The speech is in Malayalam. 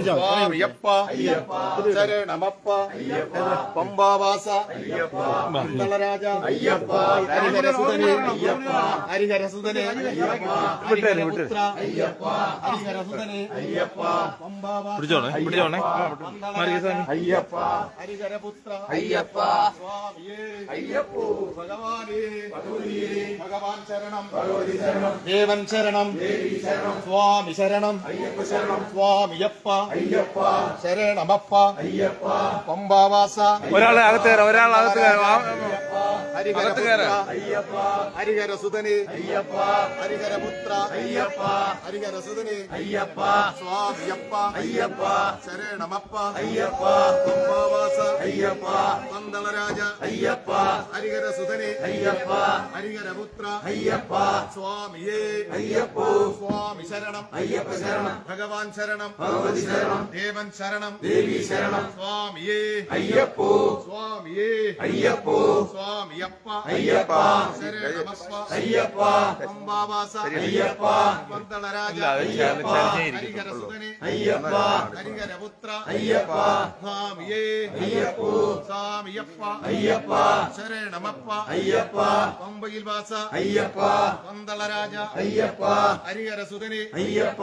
സ്വാമിയപ്പ ശരണമപ്പ പമ്പാവാസ മണ്ഡലരാജ ഹരിഹരസുതനെ ഹരിഹരസുതനെ ഹരിഹരപുത്ര ഹരിഹരസുതനെ അയ്യപ്പ ഹരിഹരപുത്ര അയ്യപ്പ സ്വാമിയേ അയ്യപ്പോ ഭഗവാനേ ഭഗവാൻ ശരണം ദേവൻ ശരണം സ്വാമി ശരണം സ്വാമിയപ്പ അയ്യപ്പ ശരണമപ്പ അയ്യപ്പ പമ്പാവാസ ഒരാളെ അകത്ത് കയറാം, ഒരാൾ അകത്ത് കയറാം. ഹരിഹരപുത്ര അയ്യപ്പ ഹരിഹരസുതനെ അയ്യപ്പ ഹരിഹരപുത്ര അയ്യപ്പ ഹരിഹരസുതനെ അയ്യപ്പ സ്വാമിയപ്പ അയ്യപ്പ ശരണമപ്പ അയ്യപ്പ പമ്പാവാസ അയ്യപ്പ പന്തളരാജ അയ്യപ്പ ഹരിഹരസുതനെ അയ്യപ്പ ഹരിഹരപുത്ര അയ്യപ്പ സ്വാമിയേ അയ്യപ്പോ സ്വാമി ശരണം അയ്യപ്പ ശരണം ഭഗവാൻ ശരണം ഭഗവതി ശരണം ദേവൻ ശരണം ദേവി ശരണം സ്വാമിയേ അയ്യപ്പോ സ്വാമിയേ അയ്യപ്പോ സ്വാമിയപ്പ അയ്യപ്പ ശരണമപ്പ അയ്യപ്പ പമ്പാവാസ അയ്യപ്പ പന്തളരാജ അയ്യപ്പ ഹരിഹരസുതനെ അയ്യപ്പ ഹരിഹരപുത്ര അയ്യപ്പ സ്വാമിയേ അയ്യപ്പോ സ്വാമിയപ്പ അയ്യപ്പ ശരണമപ്പ അയ്യപ്പ പമ്പയിൽ വാസ അയ്യപ്പ പന്തളരാജ അയ്യപ്പ ഹരിഹരസുതനെ അയ്യപ്പ